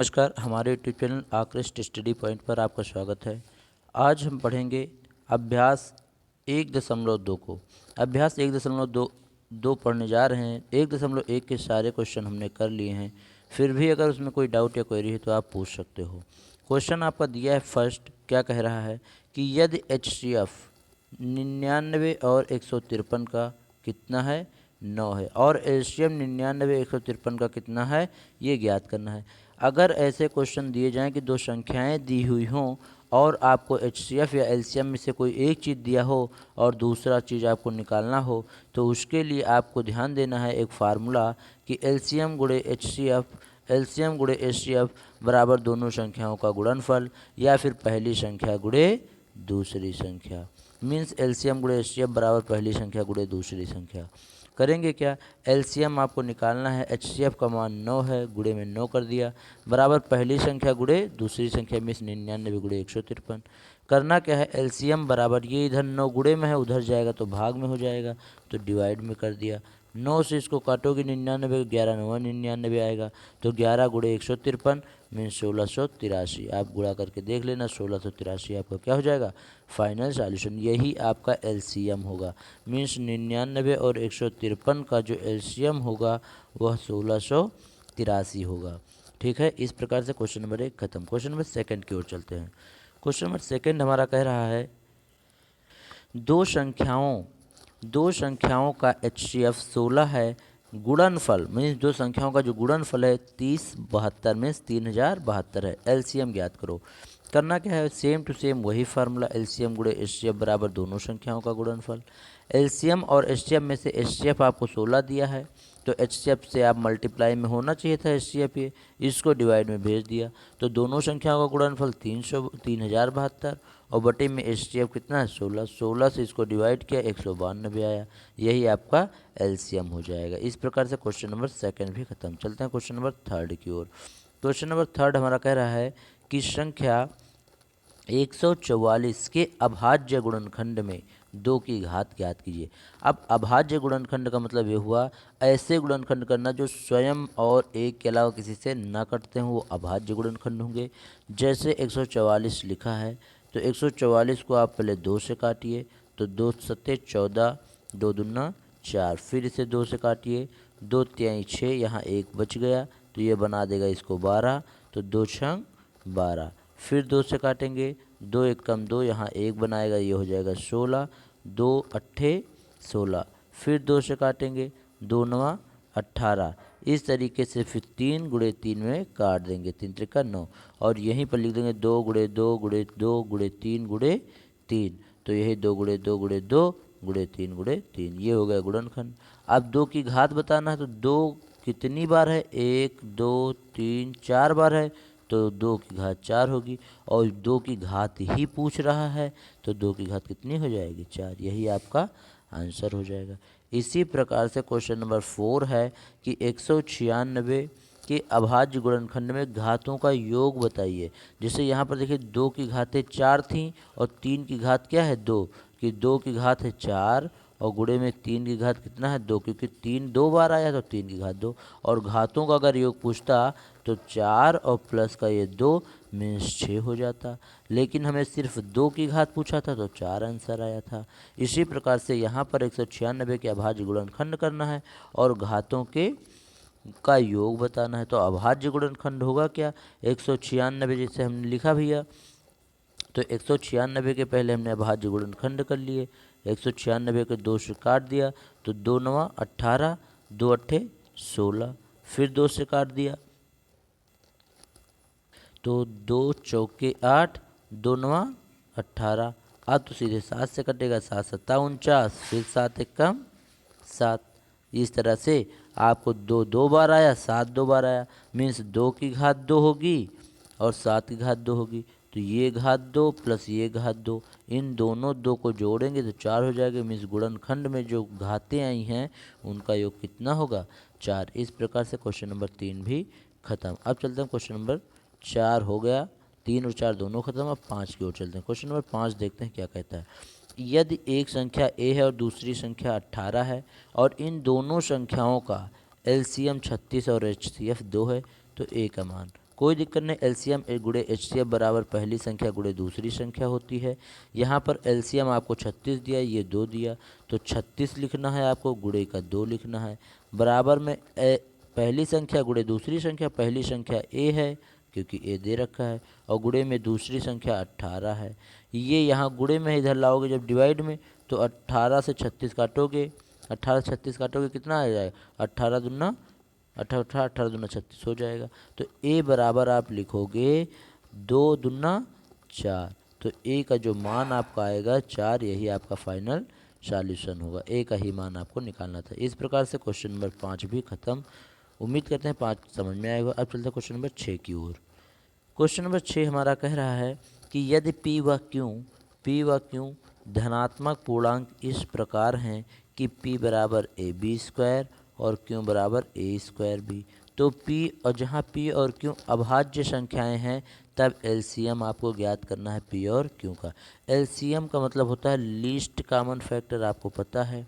नमस्कार, हमारे YouTube channel आकृष्ट स्टडी पॉइंट पर आपका स्वागत है। आज हम पढ़ेंगे अभ्यास 1.2 को। अभ्यास 1.2 पढ़ने जा रहे हैं। 1.1 के सारे क्वेश्चन हमने कर लिए हैं। फिर भी अगर उसमें कोई डाउट या क्वेरी है तो आप पूछ सकते हो। क्वेश्चन आपका दिया है फर्स्ट, क्या कह रहा है कि यदि HCF 99 और 153 का कितना है, 9 है, और LCM 99 153 का कितना है, ये ज्ञात करना है। अगर ऐसे क्वेश्चन दिए जाएं कि दो संख्याएं दी हुई हों और आपको HCF या LCM में से कोई एक चीज़ दिया हो और दूसरा चीज़ आपको निकालना हो, तो उसके लिए आपको ध्यान देना है एक फार्मूला कि LCM गुणे HCF, LCM गुणे HCF बराबर दोनों संख्याओं का गुणनफल या फिर पहली संख्या गुणे दूसरी संख्या। मीन्स LCM गुणे HCF बराबर पहली संख्या गुणे दूसरी संख्या। करेंगे क्या, LCM आपको निकालना है। HCF का मान 9 है, गुणे में 9 कर दिया, बराबर पहली संख्या गुणे दूसरी संख्या में 99 गुणे 153। करना क्या है, LCM बराबर ये इधर 9 गुणे में है, उधर जाएगा तो भाग में हो जाएगा, तो डिवाइड में कर दिया। 9 से इसको काटोगे 99, 11 9 99 आएगा, तो 11 गुणे 153 मीन्स 1683। आप गुणा करके देख लेना, 1683 आपका क्या हो जाएगा, फाइनल सॉल्यूशन। यही आपका LCM होगा। मीन्स 99 और 153 का जो LCM होगा वह 1683 होगा। ठीक है, इस प्रकार से क्वेश्चन नंबर 1 खत्म। क्वेश्चन नंबर सेकंड की ओर चलते हैं। क्वेश्चन नंबर सेकंड हमारा कह रहा है दो संख्याओं का HCF 16 है, गुणनफल मीन्स दो संख्याओं का जो गुणनफल है 3072 मीन्स 3072 है। LCM ज्ञात करो। करना क्या है, सेम टू सेम वही फार्मूला, LCM गुणे HCF बराबर दोनों संख्याओं का गुणनफल। LCM और HCF में से HCF आपको 16 दिया है, तो HCF से आप मल्टीप्लाई में होना चाहिए था HCF, ये इसको डिवाइड में भेज दिया, तो दोनों संख्याओं का गुणनफल 3072 और बटे में HCF कितना है 16। 16 से इसको डिवाइड किया, 192 आया। यही आपका LCM हो जाएगा। इस प्रकार से क्वेश्चन नंबर सेकंड भी खत्म। चलते हैं क्वेश्चन नंबर थर्ड की ओर। क्वेश्चन नंबर थर्ड हमारा कह रहा है कि संख्या 144 के अभाज्य गुणनखंड में 2 की घात ज्ञात कीजिए। अब अभाज्य गुणनखंड का मतलब ये हुआ ऐसे गुणनखंड करना जो स्वयं और एक के अलावा किसी से न कटते हों, वो अभाज्य गुणनखंड होंगे। जैसे 144 लिखा है, तो 144 को आप पहले 2 से काटिए, तो 2 सत्ते 14, 2 दूना 4, फिर इसे 2 से काटिए, 2 तिहाई 6, यहाँ 1 बच गया, तो ये बना देगा इसको 12, तो 2 छंग 12। फिर 2 से काटेंगे, 2 एक कम 2, यहाँ 1 बनाएगा, ये हो जाएगा 16, 2 अट्ठे 16। फिर 2 से काटेंगे, 2 नवा 18। इस तरीके से फिर 3 गुणे 3 में काट देंगे, 3 त्रिका 9, और यहीं पर लिख देंगे 2 गुणे 2 गुणे 2 गुणे 3 गुणे 3, तो यही 2 गुणे 2 गुणे 2 गुणे 3 गुणे 3, ये हो गया गुणनखंड। अब 2 की घात बताना है, तो 2 कितनी बार है, 1 2 3 4 बार है, तो 2 की घात 4 होगी, और 2 की घात ही पूछ रहा है, तो 2 की घात कितनी हो जाएगी, 4। यही आपका आंसर हो जाएगा। इसी प्रकार से क्वेश्चन नंबर 4 है कि 196 के अभाज्य गुणनखंड में घातों का योग बताइए। जैसे यहाँ पर देखिए 2 की घातें 4 थीं और 3 की घात क्या है 2, कि 2 की घात है 4 और गुणे में 3 की घात कितना है 2, क्योंकि 3 2 बार आया तो 3 की घात 2। और घातों का अगर योग पूछता तो 4 और प्लस का ये 2 मीन्स 6 हो जाता, लेकिन हमें सिर्फ 2 की घात पूछा था तो 4 आंसर आया था। इसी प्रकार से यहाँ पर 196 के अभाज्य गुणनखंड करना है और घातों के का योग बताना है। तो अभाज्य गुणनखंड होगा क्या, 196 जैसे हमने लिखा भैया, तो 196 के पहले हमने अभाज्य गुणनखंड कर लिए। 196 के 2 से काट दिया, तो 2 नवा 18, 2 अट्ठे 16, फिर 2 से काट दिया, तो 2 चौके 8, 2 नवा 18। अब तो सीधे 7 से कटेगा, 7 सत्ता 49, फिर 7 एक कम 7। इस तरह से आपको 2 2 बार आया, 7 2 बार आया, मीन्स 2 की घात 2 होगी और 7 की घात 2 होगी, तो ये घात 2 प्लस ये घात 2, इन दोनों 2 को जोड़ेंगे तो 4 हो जाएगा। मीन्स गुणनखंड में जो घातें आई हैं उनका योग कितना होगा, 4। इस प्रकार से क्वेश्चन नंबर 3 भी खत्म। अब चलते हैं क्वेश्चन नंबर 4 हो गया, 3 और 4 दोनों खत्म। अब 5 की ओर चलते हैं। क्वेश्चन नंबर 5 देखते हैं क्या कहता है। यदि एक संख्या a है और दूसरी संख्या 18 है और इन दोनों संख्याओं का LCM 36 और HCF 2 है, तो a का मान कोई दिक्कत नहीं, एलसीएम गुणे एचसीएफ बराबर पहली संख्या गुणे दूसरी संख्या होती है। यहाँ पर एलसीएम आपको 36 दिया, ये 2 दिया, तो 36 लिखना है आपको, गुणे का 2 लिखना है, बराबर में पहली संख्या गुणे दूसरी संख्या, पहली संख्या ए है क्योंकि ए दे रखा है, और गुणे में दूसरी संख्या 18 है। ये यहाँ गुणे में इधर लाओगे जब डिवाइड में, तो 18 से 36 काटोगे, 18 से 36 काटोगे कितना आ जाएगा, 18 दूना 18, 18 दूना 36 हो जाएगा। तो ए बराबर आप लिखोगे 2 दूना 4, तो ए का जो मान आपका आएगा 4, यही आपका फाइनल सॉल्यूशन होगा। ए का ही मान आपको निकालना था। इस प्रकार से क्वेश्चन नंबर 5 भी खत्म। उम्मीद करते हैं 5 समझ में आएगा। अब चलते हैं क्वेश्चन नंबर 6 की ओर। क्वेश्चन नंबर 6 हमारा कह रहा है कि यदि पी व क्यों धनात्मक पूर्णांक इस प्रकार हैं कि p बराबर ए बी स्क्वायर और q बराबर ए स्क्वायर बी, तो p और जहाँ p और q अभाज्य संख्याएं हैं, तब एलसीएम आपको ज्ञात करना है p और q का। एलसीएम का मतलब होता है लीस्ट कॉमन फैक्टर, आपको पता है।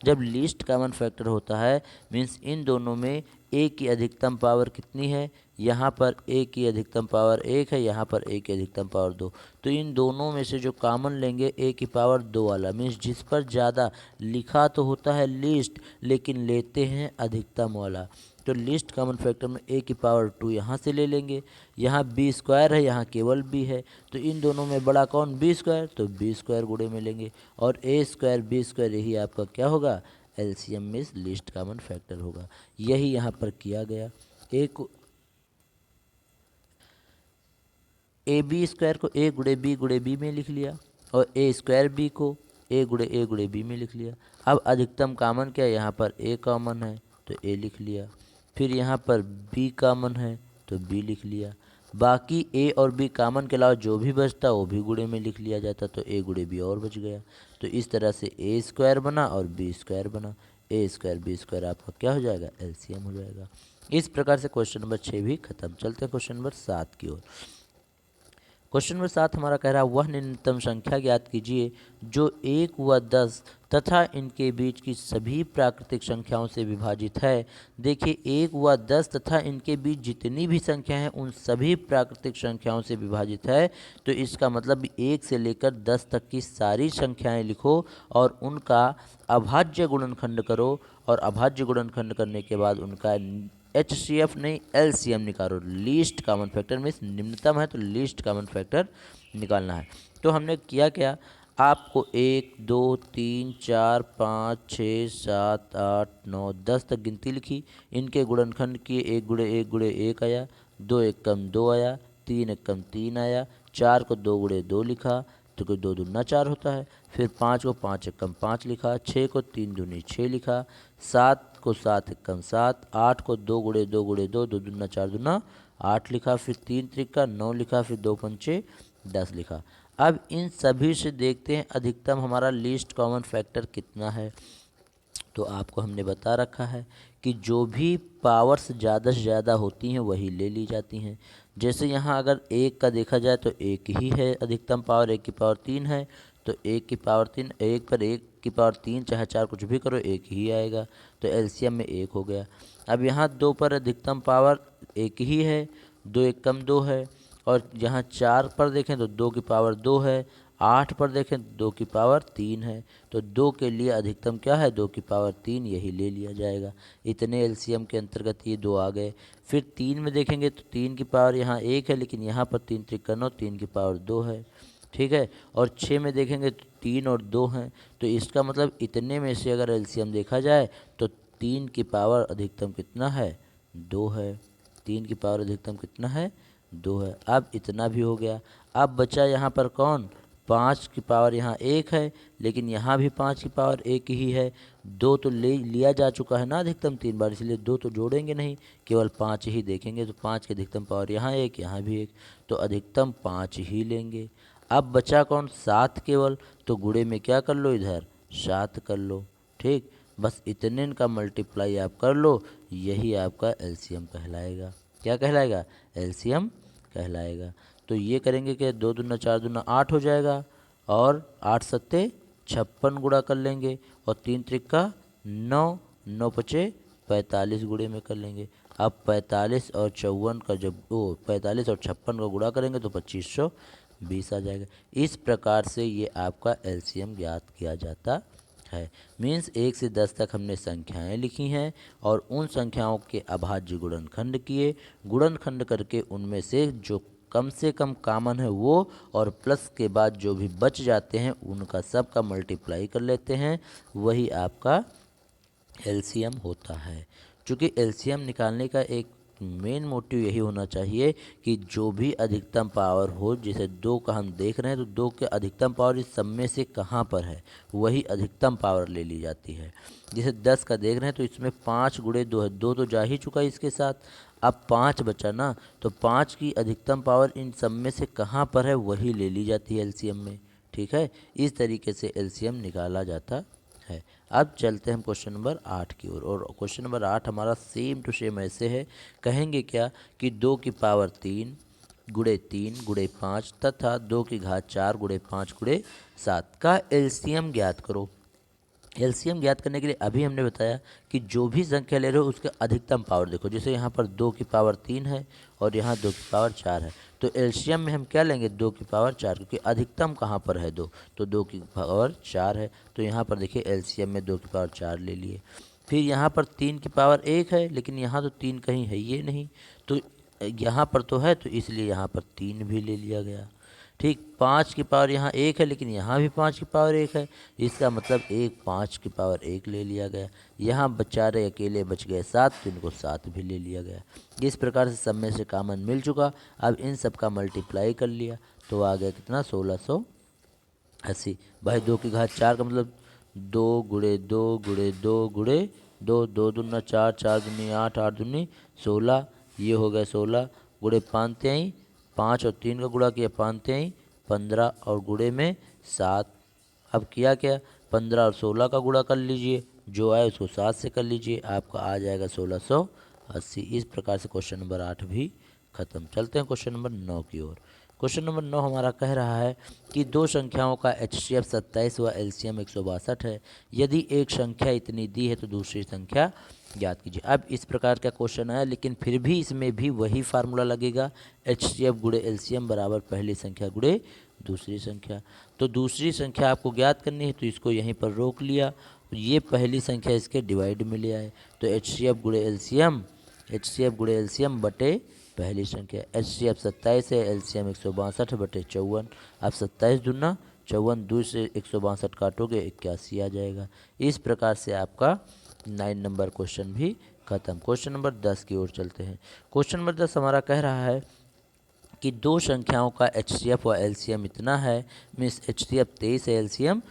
जब लीस्ट कॉमन फैक्टर होता है मीन्स इन दोनों में a की अधिकतम पावर कितनी है, यहाँ पर a की अधिकतम पावर 1 है, यहाँ पर a की अधिकतम पावर 2, तो इन दोनों में से जो कॉमन लेंगे a की पावर 2 वाला, मीन्स जिस पर ज़्यादा लिखा तो होता है लीस्ट लेकिन लेते हैं अधिकतम वाला, तो लीस्ट कॉमन फैक्टर में a की पावर 2 यहाँ से ले लेंगे। यहाँ b स्क्वायर है, यहाँ केवल b है, तो इन दोनों में बड़ा कौन, b स्क्वायर, तो b स्क्वायर गुणे में लेंगे, और a स्क्वायर b स्क्वायर यही आपका क्या होगा, एलसीएम में लीस्ट कॉमन फैक्टर होगा। यही यहाँ पर किया गया। ए बी स्क्वायर को ए गुणे बी में लिख लिया, और ए स्क्वायर बी को ए गुणे बी में लिख लिया। अब अधिकतम कॉमन क्या है, यहाँ पर ए कॉमन है तो ए लिख लिया, फिर यहाँ पर बी कॉमन है तो बी लिख लिया, बाकी ए और बी कॉमन के अलावा जो भी बचता वो भी गुणे में लिख लिया जाता, तो ए गुणे बी और बच गया। तो इस तरह से ए स्क्वायर बना और बी स्क्वायर बना, ए स्क्वायर बी स्क्वायर आपका क्या हो जाएगा, एलसीएम हो जाएगा। इस प्रकार से क्वेश्चन नंबर 6 भी खत्म। चलते हैं क्वेश्चन नंबर 7 की ओर। क्वेश्चन नंबर 7 हमारा कह रहा है वह न्यूनतम संख्या ज्ञात कीजिए जो 1 व 10 तथा इनके बीच की सभी प्राकृतिक संख्याओं से विभाजित है। देखिए 1 व 10 तथा इनके बीच जितनी भी संख्या हैं उन सभी प्राकृतिक संख्याओं से विभाजित है, तो इसका मतलब 1 से लेकर 10 तक की सारी संख्याएं लिखो और उनका अभाज्य गुणनखंड करो, और अभाज्य गुणनखंड करने के बाद उनका एचसीएफ नहीं एलसीएम निकालो। लीस्ट कॉमन फैक्टर मीन्स निम्नतम है तो लीस्ट कॉमन फैक्टर निकालना है। तो हमने किया क्या, आपको 1 2 3 4 5 6 7 8 9 10 तक गिनती लिखी, इनके गुणनखंड किए, 1 गुणे 1 आया, 2 एकम 2 आया, 3 एकम 3 आया, 4 को 2 गुणे 2 लिखा तो कोई 2 दूना 4 होता है, फिर 5 को 5 एकम 5 लिखा, 6 को 3 दूनी 6 लिखा, 7 को 7 एकम 7, 8 को 2 गुणे 2 गुणे 2, 2 दूना 4 दूना 8 लिखा, फिर 3 त्रिका 9 लिखा, फिर 2 पंचे 10 लिखा। अब इन सभी से देखते हैं अधिकतम हमारा लीस्ट कॉमन फैक्टर कितना है। तो आपको हमने बता रखा है कि जो भी पावर्स ज़्यादा से ज़्यादा होती हैं वही ले ली जाती हैं। जैसे यहाँ अगर 1 का देखा जाए तो 1 ही है अधिकतम पावर, 1 की पावर 3 है, तो 1 की पावर 3, 1 पर 1 की पावर 3 चाहे 4 कुछ भी करो 1 ही आएगा, तो एलसीएम में 1 हो गया। अब यहाँ 2 पर अधिकतम पावर 1 ही है, 2 एकम 2 है, और यहाँ 4 पर देखें तो 2 की पावर 2 है, 8 पर देखें 2 की पावर 3 है, तो 2 के लिए अधिकतम क्या है, 2 की पावर 3, यही ले लिया जाएगा। इतने एलसीएम के अंतर्गत ये 2 आ गए। फिर 3 में देखेंगे तो 3 की पावर यहाँ 1 है, लेकिन यहाँ पर 3 त्रिका 9, 3 की पावर 2 है, ठीक है। और 6 में देखेंगे तो 3 और 2 हैं, तो इसका मतलब इतने में से अगर एलसीएम देखा जाए तो 3 की पावर अधिकतम कितना है, 2 है। 3 की पावर अधिकतम कितना है, 2 है। अब इतना भी हो गया। अब बचा यहाँ पर कौन, 5 की पावर यहाँ 1 है, लेकिन यहाँ भी 5 की पावर 1 ही है। 2 तो ले लिया जा चुका है ना अधिकतम 3 बार, इसलिए 2 तो जोड़ेंगे नहीं, केवल 5 ही देखेंगे। तो 5 की अधिकतम पावर यहाँ 1, यहाँ भी 1, तो अधिकतम 5 ही लेंगे। अब बचा कौन, 7 केवल, तो गुणे में क्या कर लो, इधर 7 कर लो, ठीक। बस इतने का मल्टीप्लाई आप कर लो, यही आपका एलसीएम कहलाएगा। क्या कहलाएगा, एलसीएम कहलाएगा। तो ये करेंगे कि 2 दूना 4 दूना 8 हो जाएगा, और 8 सत्ते 56 गुणा कर लेंगे, और 3 त्रिका 9, 9 पचे 45 गुणे में कर लेंगे। अब 45 और 54 का जब 45 और 56 का गुणा करेंगे तो 2520 आ जाएगा। इस प्रकार से ये आपका एलसीएम ज्ञात किया जाता है। मीन्स 1 से 10 तक हमने संख्याएं लिखी हैं और उन संख्याओं के अभाज्य गुणनखंड किए, गुणनखंड करके उनमें से जो कम से कम कॉमन है वो और प्लस के बाद जो भी बच जाते हैं उनका सब का मल्टीप्लाई कर लेते हैं, वही आपका एलसीएम होता है। चूँकि एलसीएम निकालने का एक मेन मोटिव यही होना चाहिए कि जो भी अधिकतम पावर हो, जैसे 2 का हम देख रहे हैं तो 2 के अधिकतम पावर इस सब में से कहाँ पर है, वही अधिकतम पावर ले ली जाती है। जैसे 10 का देख रहे हैं तो इसमें 5 गुणे 2 है, 2 तो जा ही चुका है इसके साथ, अब 5 बचा ना, तो 5 की अधिकतम पावर इन सब में से कहाँ पर है वही ले ली जाती है एलसीएम में। ठीक है, इस तरीके से एलसीएम निकाला जाता है। अब चलते हैं हम क्वेश्चन नंबर 8 की ओर, और क्वेश्चन नंबर 8 हमारा सेम टू सेम ऐसे है। कहेंगे क्या कि 2 की पावर 3 गुणे 3 गुणे 5 तथा 2 की घात 4 गुणे 5 गुणे 7 का एलसीएम ज्ञात करो। एलसीएम ज्ञात करने के लिए अभी हमने बताया कि जो भी संख्या ले रहे हो उसके अधिकतम पावर देखो। जैसे यहाँ पर 2 की पावर 3 है और यहाँ 2 की पावर 4 है, तो एलसीएम में हम क्या लेंगे 2 की पावर 4, क्योंकि अधिकतम कहाँ पर है 2, तो 2 की पावर 4 है, तो यहाँ पर देखिए एलसीएम में 2 की पावर 4 ले लिए। फिर यहाँ पर 3 की पावर 1 है, लेकिन यहाँ तो 3 कहीं है ये नहीं, तो यहाँ पर तो है, तो इसलिए यहाँ पर 3 भी ले लिया गया। ठीक, 5 की पावर यहाँ 1 है, लेकिन यहाँ भी 5 की पावर 1 है, इसका मतलब 5 की पावर 1 ले लिया गया। यहाँ बेचारे अकेले बच गए 7, तो इनको 7 भी ले लिया गया। इस प्रकार से सब में से कॉमन मिल चुका। अब इन सब का मल्टीप्लाई कर लिया तो आ गया कितना 1680। भाई 2 की घात 4 का मतलब 2 गुणे 2 गुणे 2 गुणे 2, 2 दूना 4, 4 दूनी 8, 8 दूनी 16, ये हो गया 16 गुणे 5 तिहाई 5 और 3 का गुणा किया 5 तिहाई 15 और गुणे में 7। अब किया क्या 15 और 16 का गुणा कर लीजिए, जो आए उसको 7 से कर लीजिए, आपका आ जाएगा 1680। इस प्रकार से क्वेश्चन नंबर 8 भी खत्म। चलते हैं क्वेश्चन नंबर 9 की ओर। क्वेश्चन नंबर 9 हमारा कह रहा है कि दो संख्याओं का एचसीएफ 27 व एलसीएम 162 है। यदि एक संख्या इतनी दी है तो दूसरी संख्या ज्ञात कीजिए। अब इस प्रकार का क्वेश्चन आया, लेकिन फिर भी इसमें भी वही फार्मूला लगेगा, एचसीएफ गुणे एलसीएम बराबर पहली संख्या गुणे दूसरी संख्या। तो दूसरी संख्या आपको ज्ञात करनी है, तो इसको यहीं पर रोक लिया, ये पहली संख्या इसके डिवाइड में ले आए, तो एचसीएफ गुणे एलसीएम बटे पहली संख्या। एचसीएफ 27 है, एलसीएम 162 बटे 54। अब 27 दूना 54, 2 से 162 काटोगे 81 आ जाएगा। इस प्रकार से आपका 9 नंबर क्वेश्चन भी खत्म। क्वेश्चन नंबर 10 की ओर चलते हैं। क्वेश्चन नंबर 10 हमारा कह रहा है कि दो संख्याओं का एचसीएफ व एलसीएम इतना है, मीन्स एचसीएफ 23 है, एलसीएम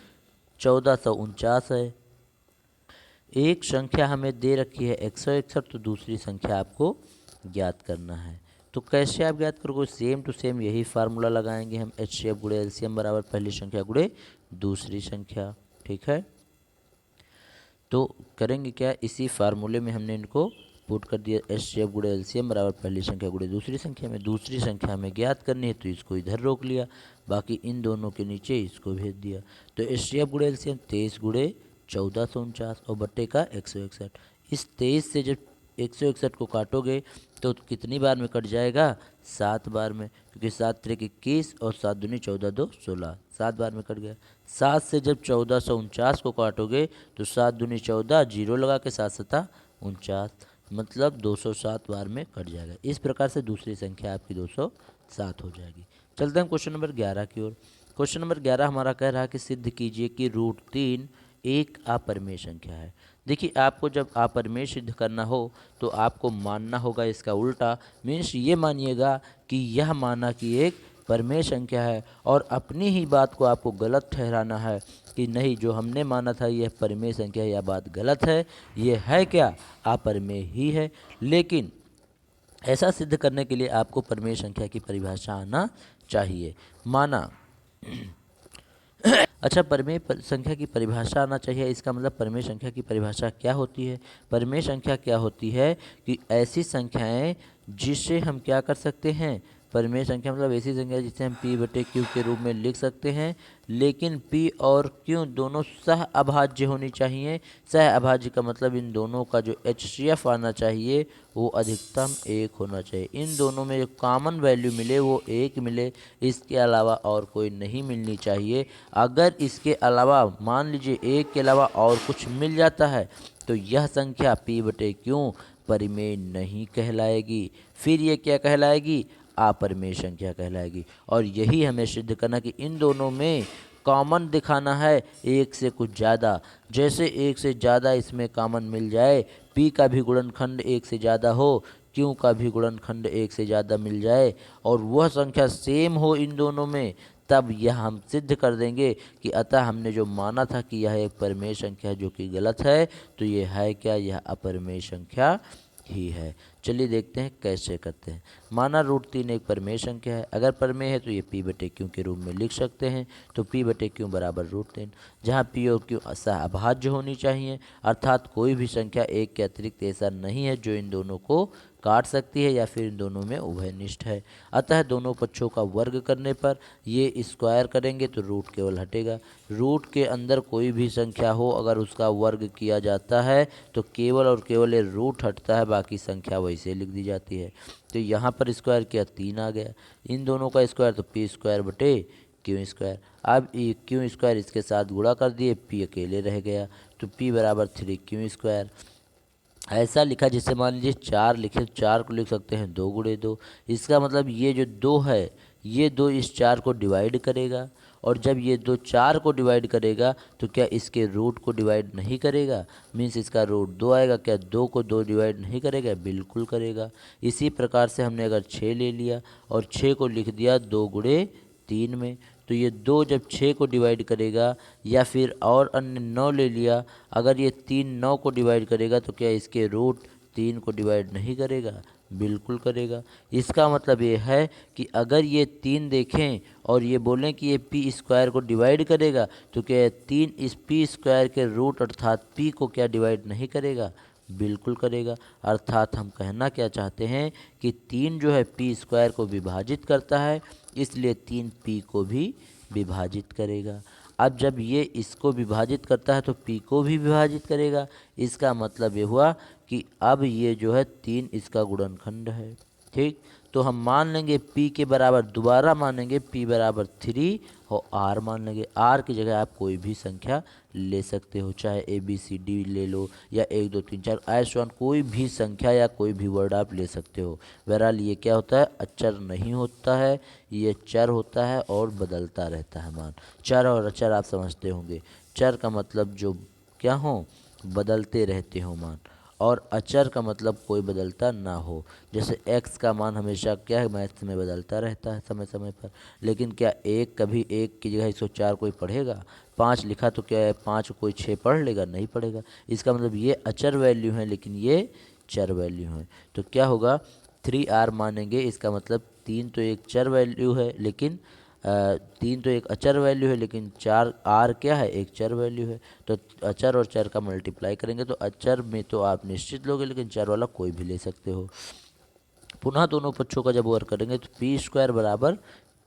1449 है। एक संख्या हमें दे रखी है 161, तो दूसरी संख्या आपको ज्ञात करना है। तो कैसे आप ज्ञात करोगे, सेम टू सेम यही फार्मूला लगाएंगे हम, एचसीएफ गुणे एलसीएम बराबर पहली संख्या गुणे दूसरी संख्या। ठीक है, तो करेंगे क्या, इसी फार्मूले में हमने इनको पुट कर दिया, एचसीएफ गुणे एलसीएम बराबर पहली संख्या गुणे दूसरी संख्या में। दूसरी संख्या हमें ज्ञात करनी है, तो इसको इधर रोक लिया, बाकी इन दोनों के नीचे इसको भेज दिया। तो एचसीएफ गुणे एलसीएम 23 गुणे 1449 और बट्टे का 161। इस 23 से जब 161 को काटोगे तो कितनी बार में कट जाएगा, 7 बार में, क्योंकि 7 त्रिक 21 और 7 दूनी 14 2 16, 7 बार में कट गया। 7 से जब 1449 को काटोगे तो 7 दूनी 14, जीरो लगा के 7 7 49, मतलब 207 बार में कट जाएगा। इस प्रकार से दूसरी संख्या आपकी 207 हो जाएगी। चलते हैं क्वेश्चन नंबर 11 की ओर। क्वेश्चन नंबर 11 हमारा कह रहा है कि सिद्ध कीजिए कि √3 एक अपरिमेय संख्या है। देखिए, आपको जब अपरिमेय सिद्ध करना हो तो आपको मानना होगा इसका उल्टा, मीन्स ये मानिएगा कि यह माना कि एक परिमेय संख्या है और अपनी ही बात को आपको गलत ठहराना है कि नहीं, जो हमने माना था यह परिमेय संख्या है, यह बात गलत है, ये है क्या, अपरिमेय ही है। लेकिन ऐसा सिद्ध करने के लिए आपको परिमेय संख्या की परिभाषा आना चाहिए। माना अच्छा, परिमेय संख्या की परिभाषा आना चाहिए, इसका मतलब परिमेय संख्या की परिभाषा क्या होती है। परिमेय संख्या क्या होती है कि ऐसी संख्याएं जिससे हम क्या कर सकते हैं, परिमेय संख्या मतलब ऐसी संख्या जिसे हम p बटे q के रूप में लिख सकते हैं, लेकिन p और q दोनों सह अभाज्य होनी चाहिए। सह अभाज्य का मतलब इन दोनों का जो HCF आना चाहिए वो अधिकतम 1 होना चाहिए। इन दोनों में जो कॉमन वैल्यू मिले वो 1 मिले, इसके अलावा और कोई नहीं मिलनी चाहिए। अगर इसके अलावा मान लीजिए 1 के अलावा और कुछ मिल जाता है तो यह संख्या p बटे q परिमेय नहीं कहलाएगी, फिर ये क्या कहलाएगी? अपरिमेय संख्या कहलाएगी। और यही हमें सिद्ध करना कि इन दोनों में कॉमन दिखाना है एक से कुछ ज़्यादा। जैसे एक से ज़्यादा इसमें कॉमन मिल जाए, p का भी गुणनखंड एक से ज़्यादा हो, q का भी गुणनखंड एक से ज़्यादा मिल जाए और वह संख्या सेम हो इन दोनों में, तब यह हम सिद्ध कर देंगे कि अतः हमने जो माना था कि यह एक परिमेय संख्या जो कि गलत है, तो ये है क्या? यह अपरिमेय संख्या ही है। चलिए देखते हैं कैसे करते हैं। माना √3 एक परिमेय संख्या है। अगर परिमेय है तो ये p बटे q के रूप में लिख सकते हैं। तो p बटे q बराबर √3, जहाँ p और q अभाज्य होनी चाहिए, अर्थात कोई भी संख्या एक के अतिरिक्त ऐसा नहीं है जो इन दोनों को काट सकती है या फिर इन दोनों में उभयनिष्ठ है। अतः दोनों पक्षों का वर्ग करने पर ये स्क्वायर करेंगे तो रूट केवल हटेगा। रूट के अंदर कोई भी संख्या हो, अगर उसका वर्ग किया जाता है तो केवल और केवल ये रूट हटता है, बाकी संख्या वैसे लिख दी जाती है। तो यहाँ पर स्क्वायर किया 3 आ गया, इन दोनों का स्क्वायर तो p स्क्वायर बटे q स्क्वायर। अब ये q स्क्वायर इसके साथ गुणा कर दिए, p अकेले रह गया, तो p बराबर 3q स्क्वायर। ऐसा लिखा जिससे मान लीजिए 4 लिखे, 4 को लिख सकते हैं 2 गुणे 2। इसका मतलब ये जो 2 है, ये 2 इस 4 को डिवाइड करेगा, और जब ये 2 4 को डिवाइड करेगा तो क्या इसके रूट को डिवाइड नहीं करेगा? मीन्स इसका रूट 2 आएगा। क्या 2 को 2 डिवाइड नहीं करेगा? बिल्कुल करेगा। इसी प्रकार से हमने अगर 6 ले लिया और 6 को लिख दिया 2 गुणे 3 में, तो ये 2 जब 6 को डिवाइड करेगा, या फिर और अन्य 9 ले लिया, अगर ये 3 9 को डिवाइड करेगा तो क्या इसके रूट 3 को डिवाइड नहीं करेगा? बिल्कुल करेगा। इसका मतलब ये है कि अगर ये 3 देखें और ये बोलें कि ये p स्क्वायर को डिवाइड करेगा, तो क्या 3 इस p स्क्वायर के रूट अर्थात p को क्या डिवाइड नहीं करेगा? बिल्कुल करेगा। अर्थात हम कहना क्या चाहते हैं कि 3 जो है p स्क्वायर को विभाजित करता है, इसलिए 3 p को भी विभाजित करेगा। अब जब ये इसको विभाजित करता है तो p को भी विभाजित करेगा। इसका मतलब ये हुआ कि अब ये जो है 3 इसका गुणनखंड है। ठीक, तो हम मान लेंगे p के बराबर, दोबारा मानेंगे p बराबर 3 और r मान लेंगे। r की जगह आप कोई भी संख्या ले सकते हो, चाहे ABCD ले लो या 1 2 3 4 ऐसे कोई भी संख्या या कोई भी वर्ड आप ले सकते हो। बहरहाल ये क्या होता है? अचर नहीं होता है, ये चर होता है और बदलता रहता है मान। चर और अचर आप समझते होंगे। चर का मतलब जो क्या हो, बदलते रहते हो मान, और अचर का मतलब कोई बदलता ना हो। जैसे x का मान हमेशा क्या है, मैथ्स में बदलता रहता है समय समय पर, लेकिन क्या एक कभी 1 की जगह 104 कोई पढ़ेगा? 5 लिखा तो क्या है 5 कोई 6 पढ़ लेगा? नहीं पढ़ेगा। इसका मतलब ये अचर वैल्यू है लेकिन ये चर वैल्यू है। तो क्या होगा, 3r मानेंगे। इसका मतलब 3 तो एक चर वैल्यू है, लेकिन 3 तो एक अचर वैल्यू है, लेकिन 4 r क्या है, एक चर वैल्यू है। तो अचर और चर का मल्टीप्लाई करेंगे तो अचर में तो आप निश्चित लोगे, लेकिन चर वाला कोई भी ले सकते हो। पुनः दोनों पक्षों का जब वर्ग करेंगे तो p स्क्वायर बराबर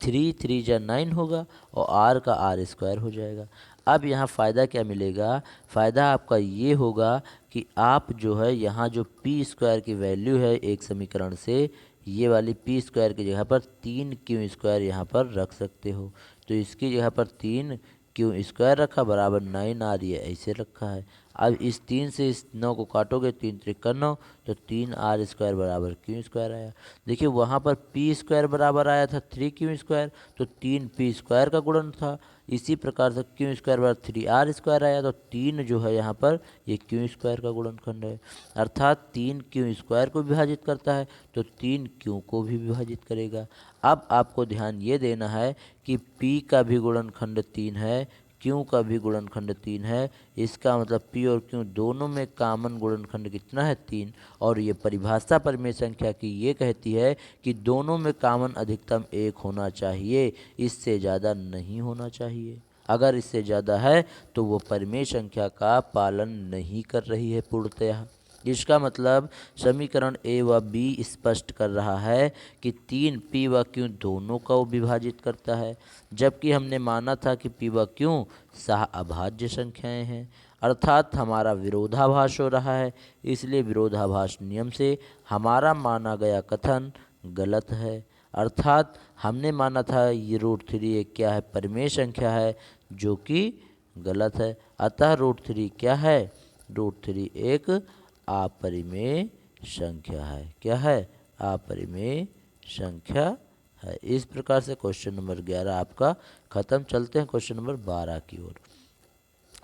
3 3 जा 9 होगा और r का r स्क्वायर हो जाएगा। अब यहाँ फ़ायदा क्या मिलेगा? फ़ायदा आपका ये होगा कि आप जो है यहाँ जो p स्क्वायर की वैल्यू है एक समीकरण से, ये वाली p स्क्वायर की जगह पर 3q स्क्वायर यहाँ पर रख सकते हो। तो इसकी जगह पर 3q स्क्वायर रखा बराबर 9r, ये ऐसे रखा है। अब इस 3 से इस 9 को काटोगे, 3 त्रिक 9, तो 3r स्क्वायर बराबर q स्क्वायर आया। देखिए वहाँ पर p स्क्वायर बराबर आया था 3q स्क्वायर, तो 3p स्क्वायर का गुणन था। इसी प्रकार से q स्क्वायर बराबर 3r स्क्वायर आया, तो 3 जो है यहाँ पर ये q स्क्वायर का गुणनखंड है। अर्थात 3q स्क्वायर को विभाजित करता है तो 3q को भी विभाजित करेगा। अब आपको ध्यान ये देना है कि p का भी गुणनखंड 3 है, q का भी गुणनखंड 3 है। इसका मतलब p और q दोनों में कॉमन गुणनखंड कितना है? 3। और ये परिभाषा परिमेय संख्या की ये कहती है कि दोनों में कॉमन अधिकतम 1 होना चाहिए, इससे ज़्यादा नहीं होना चाहिए। अगर इससे ज़्यादा है तो वो परिमेय संख्या का पालन नहीं कर रही है पूर्णतः। इसका मतलब समीकरण ए व बी स्पष्ट कर रहा है कि 3 पी व क्यू दोनों को विभाजित करता है, जबकि हमने माना था कि पी व क्यू सह अभाज्य संख्याएं हैं, अर्थात हमारा विरोधाभास हो रहा है। इसलिए विरोधाभास नियम से हमारा माना गया कथन गलत है। अर्थात हमने माना था ये √3 एक क्या है, परिमेय संख्या है, जो कि गलत है। अतः √3 क्या है, √3 एक अपरिमेय संख्या है। क्या है, अपरिमेय संख्या है। इस प्रकार से क्वेश्चन नंबर 11 आपका खत्म। चलते हैं क्वेश्चन नंबर 12 की ओर।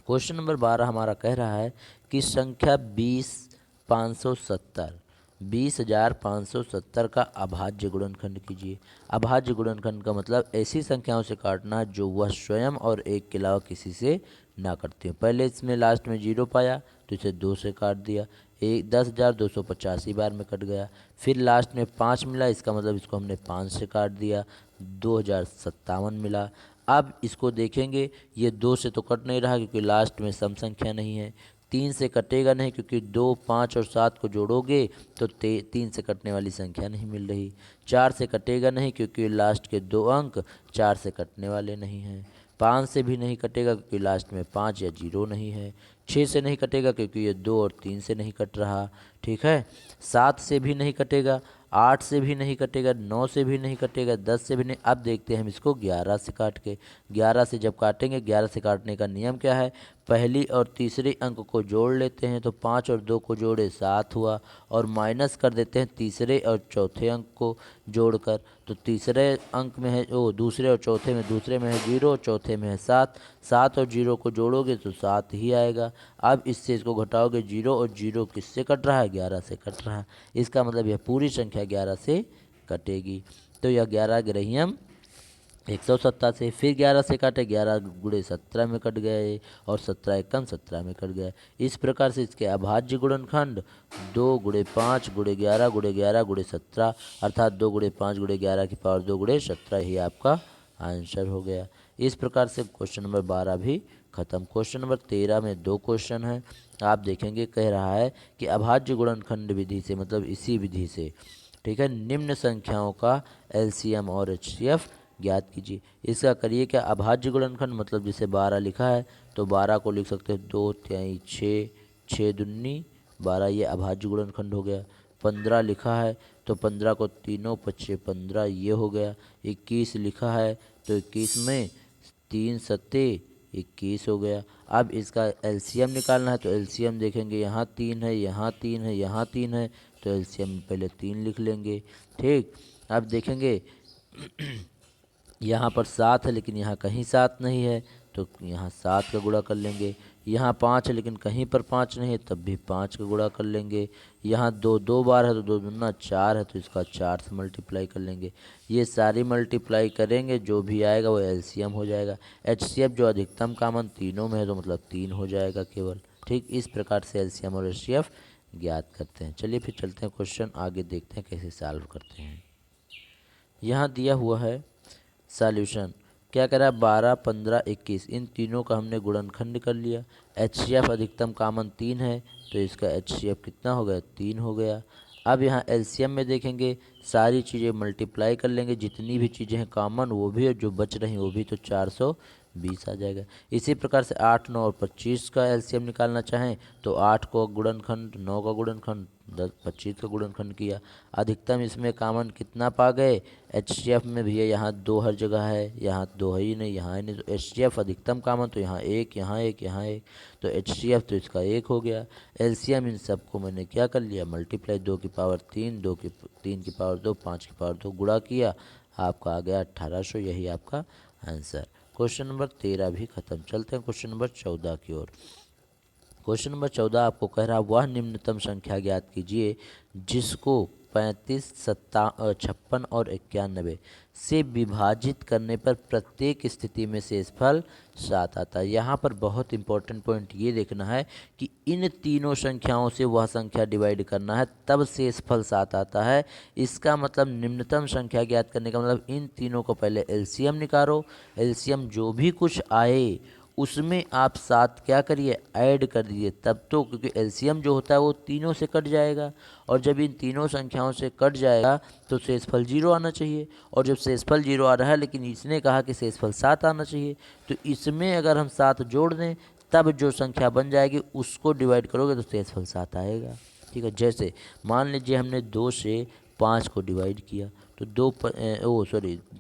क्वेश्चन नंबर 12 हमारा कह रहा है कि संख्या 20,570 का अभाज्य गुणनखंड कीजिए। अभाज्य गुणनखंड का मतलब ऐसी संख्याओं से काटना जो वह स्वयं और एक के अलावा किसी से ना करती हो। पहले इसमें लास्ट में 0 पाया तो इसे 2 से काट दिया, 10,285 बार में कट गया। फिर लास्ट में 5 मिला, इसका मतलब इसको हमने 5 से काट दिया, 2057 मिला। अब इसको देखेंगे, ये 2 से तो कट नहीं रहा क्योंकि लास्ट में सम संख्या नहीं है। 3 से कटेगा नहीं क्योंकि 2, 5 और 7 को जोड़ोगे तो 3 से कटने वाली संख्या नहीं मिल रही। 4 से कटेगा नहीं क्योंकि लास्ट के 2 अंक 4 से कटने वाले नहीं हैं। 5 से भी नहीं कटेगा क्योंकि लास्ट में 5 या 0 नहीं है। 6 से नहीं कटेगा क्योंकि ये 2 और 3 से नहीं कट रहा। ठीक है, 7 से भी नहीं कटेगा, 8 से भी नहीं कटेगा, 9 से भी नहीं कटेगा, 10 से भी नहीं। अब देखते हैं हम इसको 11 से काट के। 11 से जब काटेंगे, 11 से काटने का नियम क्या है, पहली और तीसरी अंक को जोड़ लेते हैं तो 5 और 2 को जोड़े 7 हुआ, और माइनस कर देते हैं तीसरे और चौथे अंक को जोड़कर, तो तीसरे अंक में है दूसरे और चौथे में, दूसरे में है 0, चौथे में है 7। 7 और 0 को जोड़ोगे तो 7 ही आएगा। अब इससे इसको घटाओगे, 0 और 0 किससे कट रहा है, 11 से कट रहा है। इसका मतलब यह पूरी संख्या 11 से कटेगी। तो यह 11 ग्रहियम 170 से, फिर 11 से काटे, 11 गुणे 17 में कट गए और 17 एकम 17 में कट गया। इस प्रकार से इसके अभाज्य गुणनखंड 2 गुणे 5 गुणे 11 गुणे 11 गुणे 17, अर्थात 2 गुणे 5 गुणे 11 की पावर 2 गुणे 17 ही आपका आंसर हो गया। इस प्रकार से क्वेश्चन नंबर 12 भी खत्म। क्वेश्चन नंबर 13 में 2 क्वेश्चन हैं। आप देखेंगे, कह रहा है कि अभाज्य गुणनखंड विधि से, मतलब इसी विधि से, ठीक है, निम्न संख्याओं का एलसीएम और एचसीएफ ज्ञात कीजिए। इसका करिए क्या, अभाज्य गुणनखंड मतलब जैसे 12 लिखा है तो 12 को लिख सकते हैं 2 तिहाई 6, 6 दूनी 12, ये अभाज्य गुणनखंड हो गया। 15 लिखा है तो 15 को तीनों 5 15, ये हो गया। 21 लिखा है तो 21 में 3 सत्ते 21 हो गया। अब इसका एलसीएम निकालना है तो एलसीएम देखेंगे, यहाँ 3 है, यहाँ 3 है, यहाँ 3 है, तो एलसीएम में पहले 3 लिख लेंगे। ठीक, अब देखेंगे यहाँ पर 7 है लेकिन यहाँ कहीं 7 नहीं है तो यहाँ 7 का गुणा कर लेंगे। यहाँ 5 है लेकिन कहीं पर 5 नहीं है तब भी 5 का गुणा कर लेंगे। यहाँ 2 2 बार है तो 2 दूना 4 है तो इसका 4 से मल्टीप्लाई कर लेंगे। ये सारी मल्टीप्लाई करेंगे, जो भी आएगा वो एलसीएम हो जाएगा। एचसीएफ जो अधिकतम कामन तीनों में है तो मतलब 3 हो जाएगा केवल। ठीक, इस प्रकार से एलसीएम और एचसीएफ ज्ञात करते हैं। चलिए फिर चलते हैं क्वेश्चन आगे, देखते हैं कैसे सॉल्व करते हैं। यहाँ दिया हुआ है सॉल्यूशन, क्या करा, 12 15 21 इन तीनों का हमने गुणनखंड कर लिया। एचसीएफ अधिकतम कामन 3 है तो इसका एचसीएफ कितना हो गया, 3 हो गया। अब यहाँ एलसीएम में देखेंगे, सारी चीज़ें मल्टीप्लाई कर लेंगे, जितनी भी चीज़ें हैं कॉमन वो भी और जो बच रही वो भी, तो 420 आ जाएगा। इसी प्रकार से 8 9 और 25 का एलसीएम निकालना चाहें तो 8 को गुणनखंड, 9 का गुणनखंड, 10 25 का गुणनखंड किया। अधिकतम इसमें कामन कितना पा गए, एचसीएफ में भी है, यहाँ 2 हर जगह है, यहाँ 2 है ही नहीं, यहाँ है नहीं, तो एचसीएफ अधिकतम कामन तो यहाँ 1, यहाँ 1, यहाँ 1, तो एचसीएफ तो इसका 1 हो गया। एलसीएम इन सबको मैंने क्या कर लिया, मल्टीप्लाई, 2 की पावर 3, 3 की पावर 2, 5 की पावर 2 गुणा किया, आपका आ गया 1800, यही आपका आंसर। क्वेश्चन नंबर 13 भी खत्म। चलते हैं क्वेश्चन नंबर 14 की ओर। क्वेश्चन नंबर 14 आपको कह रहा, वह निम्नतम संख्या ज्ञात कीजिए जिसको 35 56 और 91 से विभाजित करने पर प्रत्येक स्थिति में शेषफल 7 आता है। यहाँ पर बहुत इंपॉर्टेंट पॉइंट ये देखना है कि इन तीनों संख्याओं से वह संख्या डिवाइड करना है तब शेषफल 7 आता है। इसका मतलब निम्नतम संख्या ज्ञात करने का मतलब इन तीनों को पहले एलसीएम निकालो, एलसीएम जो भी कुछ आए उसमें आप 7 क्या करिए, ऐड कर दीजिए, तब तो, क्योंकि एलसीएम जो होता है वो तीनों से कट जाएगा, और जब इन तीनों संख्याओं से कट जाएगा तो शेषफल 0 आना चाहिए, और जब शेषफल 0 आ रहा है लेकिन इसने कहा कि शेषफल 7 आना चाहिए, तो इसमें अगर हम 7 जोड़ दें तब जो संख्या बन जाएगी उसको डिवाइड करोगे तो शेषफल 7 आएगा। ठीक है, जैसे मान लीजिए हमने 2 से 5 को डिवाइड किया तो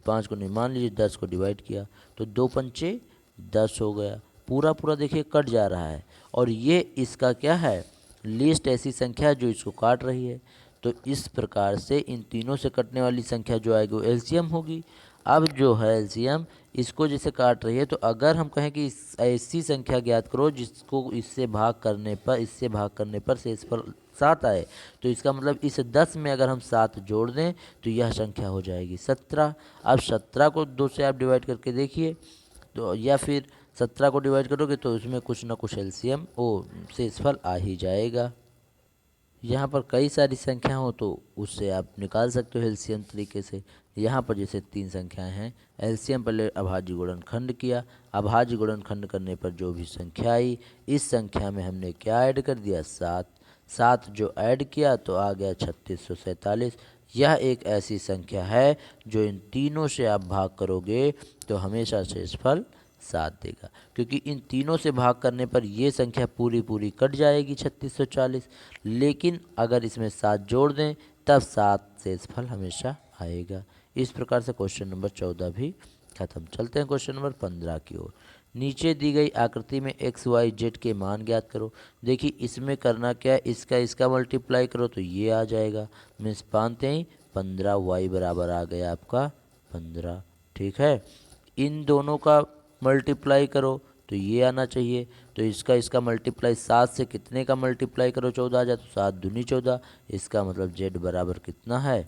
5 को नहीं, मान लीजिए 10 को डिवाइड किया तो 2 पंचे 10 हो गया, पूरा पूरा देखिए कट जा रहा है, और ये इसका क्या है, लिस्ट ऐसी संख्या है जो इसको काट रही है। तो इस प्रकार से इन तीनों से कटने वाली संख्या जो आएगी वो एलसीएम होगी। अब जो है एलसीएम इसको जैसे काट रही है, तो अगर हम कहें कि ऐसी संख्या ज्ञात करो जिसको इससे भाग करने पर शेषफल 7 आए, तो इसका मतलब इस 10 में अगर हम 7 जोड़ दें तो यह संख्या हो जाएगी 17। अब 17 को 2 से आप डिवाइड करके देखिए, तो या फिर 17 को डिवाइड करोगे तो उसमें कुछ ना कुछ एलसीएम शेषफल आ ही जाएगा। यहाँ पर कई सारी संख्या हो तो उससे आप निकाल सकते हो एलसीएम तरीके से। यहाँ पर जैसे 3 संख्याएं हैं, एलसीएम पहले अभाज्य गुणनखंड किया, अभाज्य गुणनखंड करने पर जो भी संख्या आई, इस संख्या में हमने क्या ऐड कर दिया, 7। 7 जो ऐड किया तो आ गया 3647। यह एक ऐसी संख्या है जो इन तीनों से आप भाग करोगे तो हमेशा शेषफल 7 देगा, क्योंकि इन तीनों से भाग करने पर ये संख्या पूरी पूरी कट जाएगी 3640, लेकिन अगर इसमें 7 जोड़ दें तब 7 शेषफल हमेशा आएगा। इस प्रकार से क्वेश्चन नंबर 14 भी खत्म। चलते हैं क्वेश्चन नंबर 15 की ओर। नीचे दी गई आकृति में एक्स वाई जेड के मान ज्ञात करो। देखिए इसमें करना क्या है, इसका मल्टीप्लाई करो तो ये आ जाएगा, मीन्स पानते ही 15 वाई बराबर आ गया आपका 15। ठीक है, इन दोनों का मल्टीप्लाई करो तो ये आना चाहिए, तो इसका मल्टीप्लाई 7 से कितने का मल्टीप्लाई करो 14 आ जाए, तो 7 दूनी 14, इसका मतलब जेड बराबर कितना है,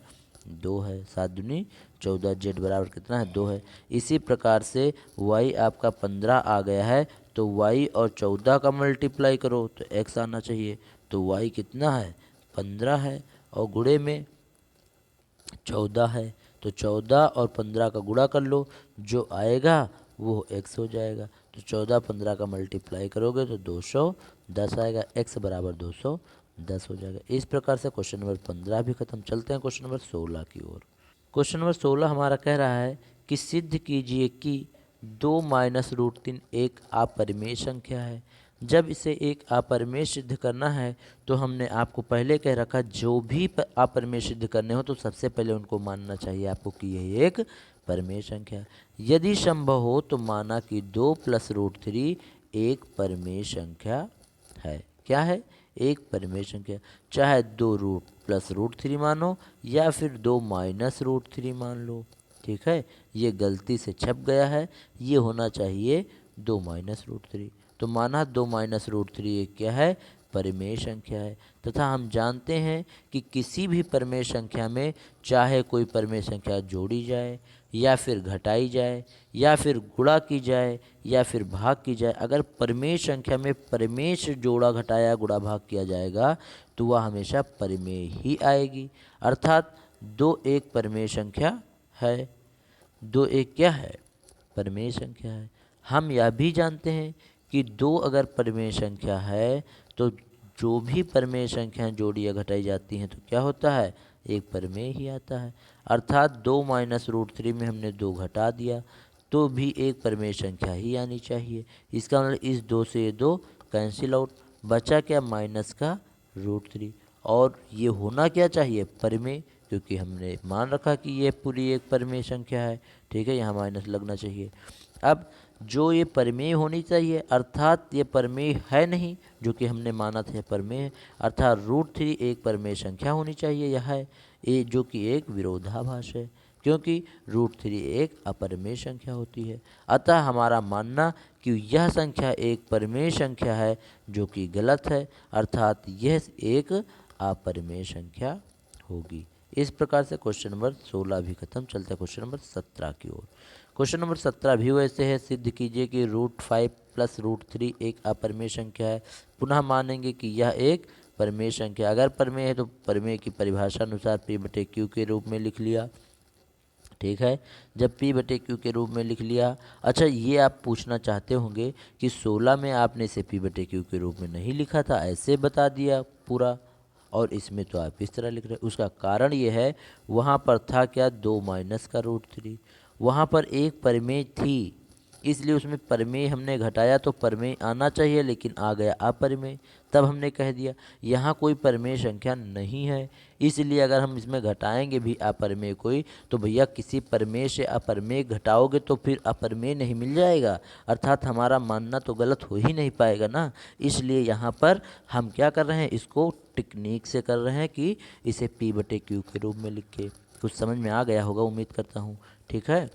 2 है। 7 दूनी 14, जेड बराबर कितना है, 2 है। इसी प्रकार से y आपका 15 आ गया है, तो y और 14 का मल्टीप्लाई करो तो x आना चाहिए, तो y कितना है, 15 है, और गुणे में 14 है, तो 14 और 15 का गुणा कर लो, जो आएगा वो x हो जाएगा। तो 14 15 का मल्टीप्लाई करोगे तो 210 आएगा, x बराबर 210 हो जाएगा। इस प्रकार से क्वेश्चन नंबर 15 भी खत्म। चलते हैं क्वेश्चन नंबर 16 की ओर। क्वेश्चन नंबर 16 हमारा कह रहा है कि सिद्ध कीजिए कि 2 माइनस रूट 3 एक अपरिमेय संख्या है। जब इसे एक अपरिमेय सिद्ध करना है तो हमने आपको पहले कह रखा, जो भी अपरिमेय सिद्ध करने हो तो सबसे पहले उनको मानना चाहिए आपको कि यह एक परिमेय संख्या है। यदि संभव हो तो माना कि 2 प्लस रूट 3 एक परिमेय संख्या है। क्या है, एक परिमेय संख्या, चाहे 2 रूट प्लस रूट 3 मानो या फिर 2 माइनस रूट 3 मान लो। ठीक है, ये गलती से छप गया है, ये होना चाहिए 2 माइनस रूट 3। तो माना 2 माइनस रूट 3 एक क्या है, परिमेय संख्या है, तथा हम जानते हैं कि किसी भी परिमेय संख्या में चाहे कोई परिमेय संख्या जोड़ी जाए या फिर घटाई जाए या फिर गुणा की जाए या फिर भाग की जाए, अगर परिमेय संख्या में परिमेय से जोड़ा घटाया गुणा भाग किया जाएगा तो वह हमेशा परिमेय ही आएगी। अर्थात 2 एक परिमेय संख्या है, 2 एक क्या है, परिमेय संख्या है। हम यह भी जानते हैं कि 2 अगर परिमेय संख्या है तो जो भी परिमेय संख्याएं जोड़ी या घटाई जाती हैं तो क्या होता है, एक परिमेय ही आता है। अर्थात 2 माइनस रूट 3 में हमने 2 घटा दिया तो भी एक परिमेय संख्या ही आनी चाहिए। इसका मतलब इस 2 से ये 2 कैंसिल आउट, बचा क्या, माइनस का रूट 3, और ये होना क्या चाहिए, परिमेय, क्योंकि हमने मान रखा कि ये पूरी एक परिमेय संख्या है। ठीक है, यहाँ माइनस लगना चाहिए। अब जो ये परिमेय होनी चाहिए, अर्थात ये परिमेय है नहीं, जो कि हमने माना था परिमेय है, अर्थात रूट 3 एक परिमेय संख्या होनी चाहिए, यह है ये, जो कि एक विरोधाभास है, क्योंकि रूट 3 एक अपरिमेय संख्या होती है। अतः हमारा मानना कि यह संख्या एक परिमेय संख्या है जो कि गलत है, अर्थात यह एक अपरिमेय संख्या होगी। इस प्रकार से क्वेश्चन नंबर 16 भी खत्म। चलते हैं क्वेश्चन नंबर 17 की ओर। क्वेश्चन नंबर 17 भी वैसे है, सिद्ध कीजिए कि रूट 5 प्लस रूट 3 एक अपरिमेय संख्या है। पुनः मानेंगे कि यह एक परिमेय संख्या, अगर परिमेय है तो परिमेय की परिभाषा अनुसार P/Q के रूप में लिख लिया, ठीक है। जब P बटे Q के रूप में लिख लिया। अच्छा, ये आप पूछना चाहते होंगे कि 16 में आपने इसे P बटे Q के रूप में नहीं लिखा था, ऐसे बता दिया पूरा, और इसमें तो आप इस तरह लिख रहे हैं। उसका कारण ये है, वहाँ पर था क्या, 2 माइनस का रूट 3। वहाँ पर एक परिमेय थी, इसलिए उसमें परिमेय हमने घटाया तो परिमेय आना चाहिए, लेकिन आ गया अपरिमेय। तब हमने कह दिया यहाँ कोई परिमेय संख्या नहीं है, इसलिए अगर हम इसमें घटाएंगे भी अपरिमेय कोई, तो भैया किसी परिमेय से अपरिमेय घटाओगे तो फिर अपरिमेय नहीं मिल जाएगा, अर्थात हमारा मानना तो गलत हो ही नहीं पाएगा ना। इसलिए यहाँ पर हम क्या कर रहे हैं, इसको टेक्निक से कर रहे हैं कि इसे P बटे Q के रूप में लिख के। कुछ समझ में आ गया होगा, उम्मीद करता हूँ। ठीक है,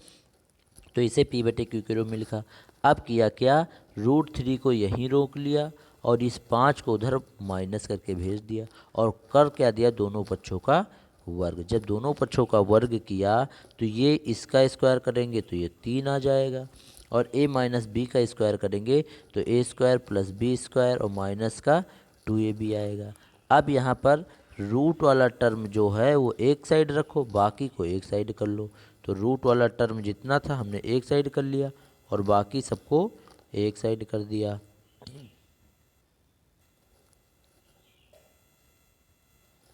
तो इसे P बटे Q के रूप में लिखा। अब किया क्या, रूट 3 को यहीं रोक लिया और इस 5 को उधर माइनस करके भेज दिया, और कर क्या दिया, दोनों पक्षों का वर्ग। जब दोनों पक्षों का वर्ग किया तो ये इसका स्क्वायर करेंगे तो ये 3 आ जाएगा, और a माइनस बी का स्क्वायर करेंगे तो a square plus B square और माइनस का 2ab आएगा। अब यहाँ पर रूट वाला टर्म जो है वो एक साइड रखो, बाकी को एक साइड कर लो। तो रूट वाला टर्म जितना था हमने एक साइड कर लिया और बाकी सबको एक साइड कर दिया।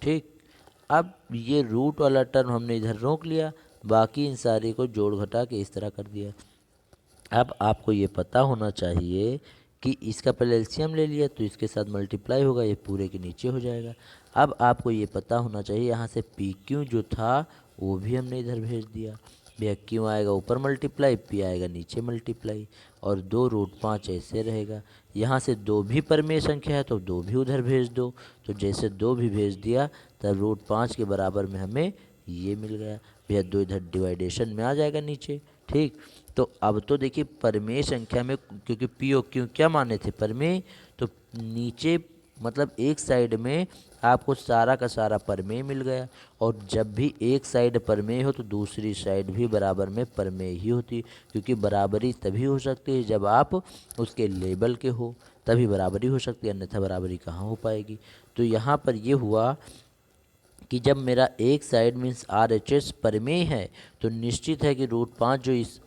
ठीक, अब ये रूट वाला टर्म हमने इधर रोक लिया, बाकी इन सारे को जोड़ घटा के इस तरह कर दिया। अब आपको ये पता होना चाहिए कि इसका पहले एलसीएम ले लिया तो इसके साथ मल्टीप्लाई होगा, ये पूरे के नीचे हो जाएगा। अब आपको ये पता होना चाहिए, यहाँ से पी क्यू जो था वो भी हमने इधर भेज दिया। भैया क्यू आएगा ऊपर मल्टीप्लाई, पी आएगा नीचे मल्टीप्लाई, और 2√5 ऐसे रहेगा। यहाँ से 2 भी परिमेय संख्या है तो 2 भी उधर भेज दो, तो जैसे 2 भी भेज दिया तब √5 के बराबर में हमें ये मिल गया। भैया 2 इधर डिवाइडेशन में आ जाएगा नीचे। ठीक, तो अब तो देखिए परिमेय संख्या में, क्योंकि पी और क्यू क्या माने थे, परिमेय, तो नीचे मतलब एक साइड में आपको सारा का सारा परिमेय मिल गया, और जब भी एक साइड परिमेय हो तो दूसरी साइड भी बराबर में परिमेय ही होती, क्योंकि बराबरी तभी हो सकती है जब आप उसके लेवल के हो, तभी बराबरी हो सकती है, अन्यथा बराबरी कहाँ हो पाएगी। तो यहाँ पर ये हुआ कि जब मेरा एक साइड मीन्स RHS परिमेय है तो निश्चित है कि √5 जो इस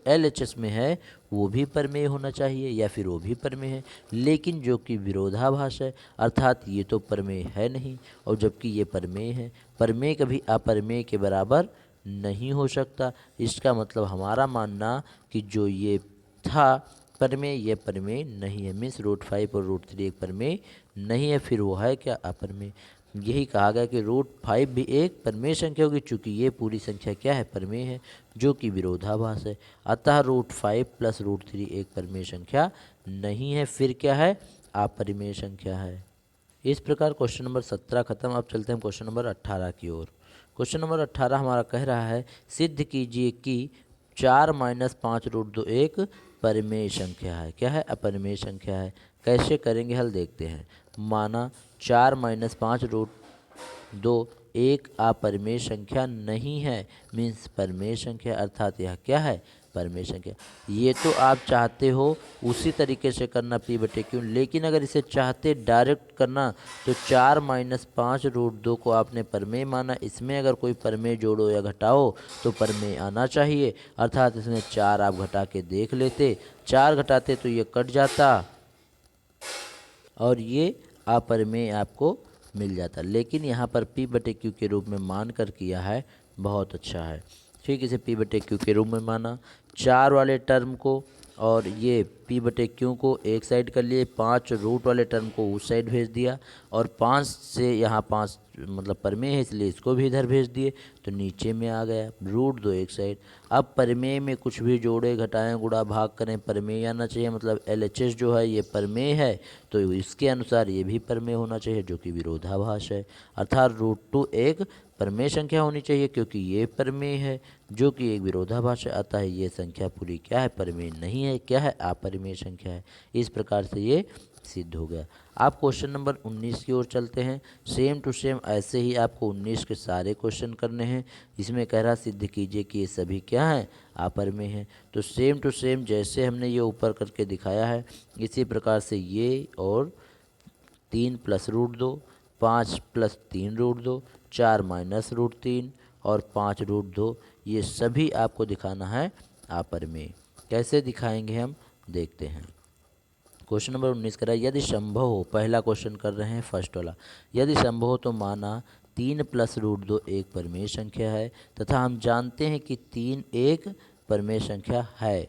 LHS में है वो भी परिमेय होना चाहिए, या फिर वो भी परिमेय है, लेकिन जो कि विरोधाभास है, अर्थात ये तो परिमेय है नहीं, और जबकि ये परिमेय है। परिमेय कभी अपरिमेय के बराबर नहीं हो सकता। इसका मतलब हमारा मानना कि जो ये था परिमेय, ये परिमेय नहीं है, मीन्स √5 और √3 एक परिमेय नहीं है, फिर वो है क्या, अपरिमेय। यही कहा गया कि √5 भी एक परिमेय संख्या होगी, चूंकि ये पूरी संख्या क्या है, परिमेय है, जो कि विरोधाभास है। अतः √5 प्लस √3 एक परिमेय संख्या नहीं है, फिर क्या है, अपरिमेय संख्या है। इस प्रकार क्वेश्चन नंबर 17 खत्म। अब चलते हैं क्वेश्चन नंबर 18 की ओर। क्वेश्चन नंबर 18 हमारा कह रहा है, सिद्ध कीजिए कि 4 माइनस 5√2 एक परिमेय संख्या है। क्या है, अपरिमेय संख्या है। कैसे करेंगे हल देखते हैं। माना 4 माइनस 5√2 एक अपरिमेय संख्या नहीं है, मीन्स परिमेय संख्या, अर्थात यह क्या है, परिमेय संख्या। ये तो आप चाहते हो उसी तरीके से करना P बटे Q, लेकिन अगर इसे चाहते डायरेक्ट करना तो 4 माइनस 5√2 को आपने परिमेय माना, इसमें अगर कोई परिमेय जोड़ो या घटाओ तो परिमेय आना चाहिए, अर्थात इसमें 4 आप घटा के देख लेते, 4 घटाते तो ये कट जाता और ये अपरिमेय आपको मिल जाता, लेकिन यहाँ पर P बटे Q के रूप में मान कर किया है, बहुत अच्छा है। ठीक, इसे P बटे Q के रूप में माना, 4 वाले टर्म को और ये P बटे Q को एक साइड कर लिए, 5 रूट वाले टर्म को उस साइड भेज दिया, और 5 से यहाँ 5 मतलब परिमेय है इसलिए इसको भी इधर भेज दिए, तो नीचे में आ गया √2 एक साइड। अब परिमेय में कुछ भी जोड़े घटाएं गुणा भाग करें, परिमेय आना चाहिए, मतलब LHS जो है ये परिमेय है तो इसके अनुसार ये भी परिमेय होना चाहिए, जो कि विरोधाभास है, अर्थात √2 एक परिमेय संख्या होनी चाहिए, क्योंकि ये परिमेय है जो कि एक विरोधाभास है, अतः ये संख्या पूरी क्या है, परिमेय नहीं है, क्या है, अपरिमेय संख्या है। इस प्रकार से ये सिद्ध हो गया। आप क्वेश्चन नंबर 19 की ओर चलते हैं। सेम टू सेम ऐसे ही आपको 19 के सारे क्वेश्चन करने हैं। इसमें कह रहा सिद्ध कीजिए कि ये सभी क्या हैं, अपरिमेय हैं। तो सेम टू सेम जैसे हमने ये ऊपर करके दिखाया है इसी प्रकार से ये, और 3 प्लस √2, 5 प्लस 3 √2, 4 माइनस √3 और 5 √2, ये सभी आपको दिखाना है अपरिमेय। कैसे दिखाएंगे हम, देखते हैं। क्वेश्चन नंबर 19 करा, यदि संभव हो, पहला क्वेश्चन कर रहे हैं फर्स्ट वाला, यदि संभव हो तो माना 3 + √2 एक परिमेय संख्या है तथा हम जानते हैं कि 3 एक परिमेय संख्या है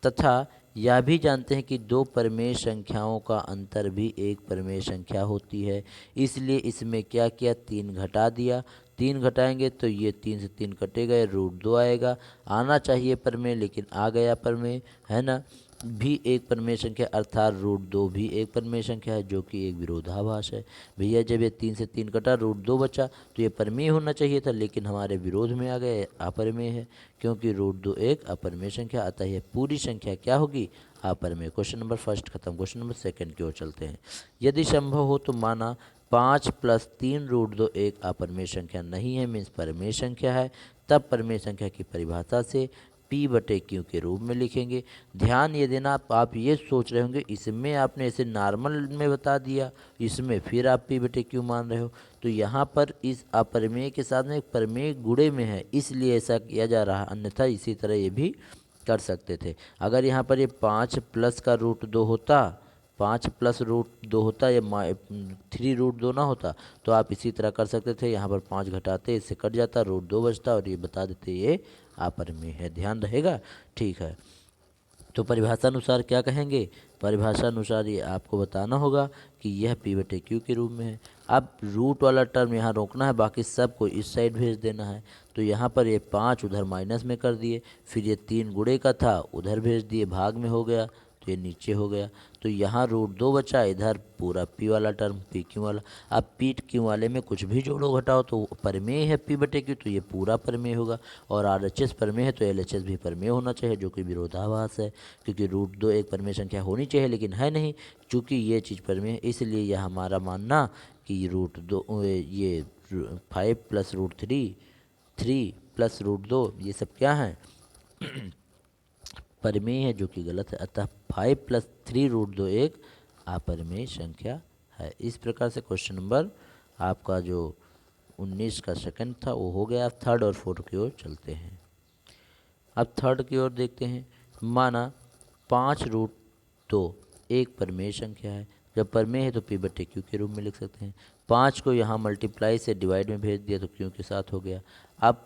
तथा यह भी जानते हैं कि दो परिमेय संख्याओं का अंतर भी एक परिमेय संख्या होती है। इसलिए इसमें क्या किया, 3 घटा दिया। 3 घटाएंगे तो ये 3 से 3 कटेगा, √2 आएगा। आना चाहिए परिमेय लेकिन आ गया परिमेय, है ना। भी एक परिमेय संख्या अर्थात √2 भी एक परिमेय संख्या है, जो कि एक विरोधाभास है। भैया जब ये 3 से 3 कटा, √2 बचा, तो ये परिमेय होना चाहिए था, लेकिन हमारे विरोध में आ गया, अपरिमेय है, क्योंकि √2 एक अपरिमेय संख्या। अतः यह पूरी संख्या क्या होगी, अपरिमेय। क्वेश्चन नंबर फर्स्ट खत्म। क्वेश्चन नंबर सेकंड की ओर चलते हैं। यदि संभव हो तो माना 5 + 3√2 एक अपरिमेय संख्या नहीं है, मीन्स परिमेय संख्या है, तब परिमेय संख्या की परिभाषा से P/Q के रूप में लिखेंगे। ध्यान ये देना, आप ये सोच रहे होंगे इसमें आपने ऐसे नॉर्मल में बता दिया, इसमें फिर आप P/Q मान रहे हो, तो यहाँ पर इस अपरिमेय के साथ में एक परिमेय गुणे में है, इसलिए ऐसा किया जा रहा है। अन्यथा इसी तरह ये भी कर सकते थे। अगर यहाँ पर ये 5 प्लस का √2 होता, 5 + √2 होता, या 3√2 ना होता, तो आप इसी तरह कर सकते थे। यहाँ पर 5 घटाते, इससे कट जाता, √2 बचता और ये बता देते ये अपरिमेय है। ध्यान रहेगा, ठीक है। तो परिभाषा अनुसार क्या कहेंगे, परिभाषा अनुसार ये आपको बताना होगा कि यह P/Q के रूप में है। अब रूट वाला टर्म यहाँ रोकना है, बाकी सब को इस साइड भेज देना है। तो यहाँ पर ये 5 उधर माइनस में कर दिए, फिर ये 3 गुणे का था उधर भेज दिए, भाग में हो गया, तो ये नीचे हो गया। तो यहाँ √2 बचा, इधर पूरा P वाला टर्म, PQ वाला। अब P/Q वाले में कुछ भी जोड़ो घटाओ तो परिमेय है P/Q, तो ये पूरा परिमेय होगा। और RHS परिमेय है तो LHS भी परिमेय होना चाहिए, जो कि विरोधाभास है, क्योंकि √2 एक परिमेय संख्या होनी चाहिए लेकिन है नहीं। चूँकि ये चीज़ परिमेय है, इसलिए यह हमारा मानना कि √2 ये 5 + √3, 3 + √2 ये सब क्या हैं, परिमेय है, जो कि गलत है। अतः 5 + 3√2 एक अपरिमेय संख्या है। इस प्रकार से क्वेश्चन नंबर आपका जो 19 का सेकंड था वो हो गया। अब थर्ड और फोर्थ की ओर चलते हैं। अब थर्ड की ओर देखते हैं। माना 5√2 एक परिमेय संख्या है। जब परिमेय है तो P/Q के रूप में लिख सकते हैं। 5 को यहाँ मल्टीप्लाई से डिवाइड में भेज दिया तो Q के साथ हो गया। अब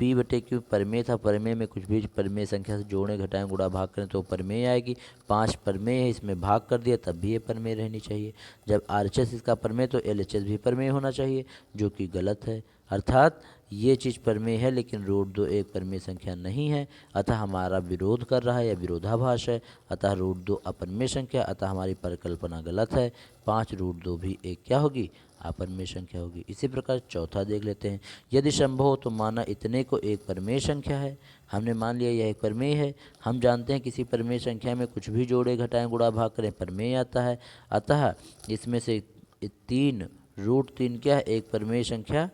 P/Q परिमेय था, परिमेय में कुछ भी परिमेय संख्या से जोड़ें, घटाएं, गुणा, भाग करें तो परिमेय आएगी। 5 परिमेय है, इसमें भाग कर दिया तब भी ये परिमेय रहनी चाहिए। जब RHS इसका परिमेय तो LHS भी परिमेय होना चाहिए, जो कि गलत है। अर्थात ये चीज़ परिमेय है लेकिन √2 एक परिमेय संख्या नहीं है, अतः हमारा विरोध कर रहा है या विरोधाभास है। अतः √2 अपरिमेय संख्या, अतः हमारी परिकल्पना गलत है। 5√2 भी एक क्या होगी, अपरिमेय संख्या होगी। इसी प्रकार चौथा देख लेते हैं। यदि संभव हो तो माना इतने को एक परिमेय संख्या है। हमने मान लिया यह एक परिमेय है। हम जानते हैं किसी परिमेय संख्या में कुछ भी जोड़े, घटाएं, गुणा, भाग करें परिमेय आता है। अतः इसमें से 3 √3 क्या है, एक परिमेय संख्या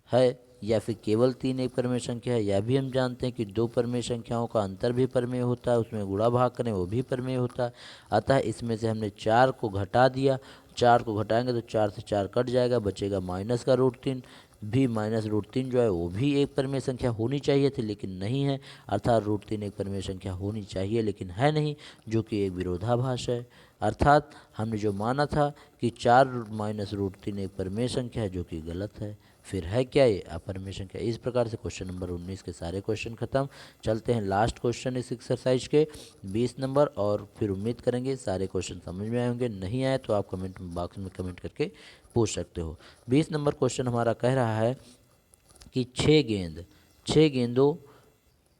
है, या फिर केवल 3 एक परिमेय संख्या है। यह भी हम जानते हैं कि दो परिमेय संख्याओं का अंतर भी परिमेय होता है, उसमें गुणा भाग करें वो भी परिमेय होता है। अतः इसमें से हमने 4 को घटा दिया। 4 को घटाएंगे तो 4 से 4 कट जाएगा, बचेगा माइनस का √3। भी माइनस √3 जो है वो भी एक परिमेय संख्या होनी चाहिए थी लेकिन नहीं है। अर्थात √3 एक परिमेय संख्या होनी चाहिए लेकिन है नहीं, जो कि एक विरोधाभास है। अर्थात हमने जो माना था कि 4 - √3 एक परिमेय संख्या है, जो कि गलत है। फिर है क्या, ये अपरिमेय संख्या। इस प्रकार से क्वेश्चन नंबर 19 के सारे क्वेश्चन खत्म। चलते हैं लास्ट क्वेश्चन इस एक्सरसाइज के 20 नंबर, और फिर उम्मीद करेंगे सारे क्वेश्चन समझ में आए होंगे। नहीं आए तो आप कमेंट बॉक्स में कमेंट करके पूछ सकते हो। 20 नंबर क्वेश्चन हमारा कह रहा है कि 6 गेंदों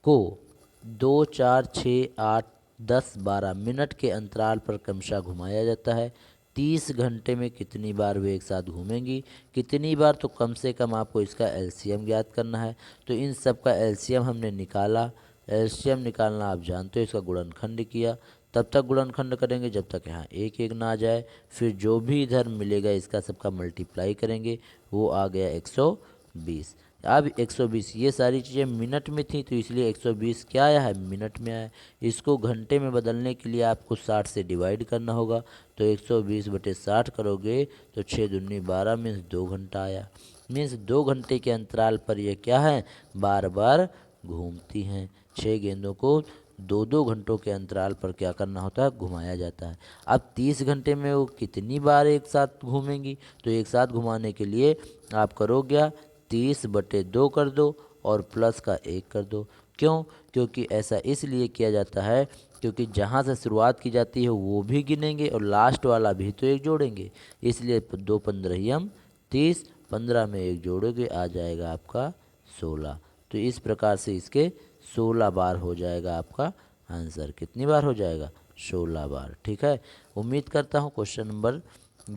को 2, 4, 6, 8, 10, 12 मिनट के अंतराल पर क्रमशः घुमाया जाता है। 30 घंटे में कितनी बार वे एक साथ घूमेंगी, कितनी बार, तो कम से कम आपको इसका एलसीएम ज्ञात करना है। तो इन सब का एलसीएम हमने निकाला। एलसीएम निकालना आप जानते हो, इसका गुणनखंड किया। तब तक गुणनखंड करेंगे जब तक यहाँ एक एक ना आ जाए। फिर जो भी इधर मिलेगा इसका सबका मल्टीप्लाई करेंगे, वो आ गया 120। अब 120 ये सारी चीज़ें मिनट में थी तो इसलिए 120 क्या आया है, मिनट में आया। इसको घंटे में बदलने के लिए आपको 60 से डिवाइड करना होगा। तो 120/60 करोगे तो 6 दूनी 12 मीन्स 2 घंटा आया। मीन्स 2 घंटे के अंतराल पर ये क्या है, बार बार घूमती हैं। 6 गेंदों को 2-2 घंटों के अंतराल पर क्या करना होता है, घुमाया जाता है। अब 30 घंटे में वो कितनी बार एक साथ घूमेंगी, तो एक साथ घुमाने के लिए आप करो क्या, 30/2 कर दो और प्लस का 1 कर दो। क्यों, क्योंकि ऐसा इसलिए किया जाता है क्योंकि जहाँ से शुरुआत की जाती है वो भी गिनेंगे और लास्ट वाला भी तो एक जोड़ेंगे, इसलिए 2 पंद्रहियम 30, 15 में एक जोड़ोगे आ जाएगा आपका 16। तो इस प्रकार से इसके 16 बार हो जाएगा आपका आंसर। कितनी बार हो जाएगा, 16 बार। ठीक है, उम्मीद करता हूँ क्वेश्चन नंबर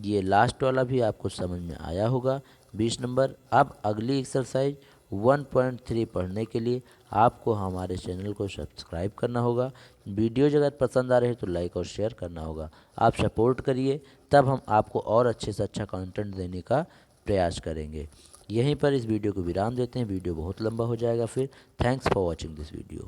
ये लास्ट वाला भी आपको समझ में आया होगा। 20 नंबर। अब अगली एक्सरसाइज 1.3 पढ़ने के लिए आपको हमारे चैनल को सब्सक्राइब करना होगा। वीडियो अगर पसंद आ रहे तो लाइक और शेयर करना होगा। आप सपोर्ट करिए, तब हम आपको और अच्छे से अच्छा कंटेंट देने का प्रयास करेंगे। यहीं पर इस वीडियो को विराम देते हैं, वीडियो बहुत लंबा हो जाएगा फिर। Thanks for watching this video.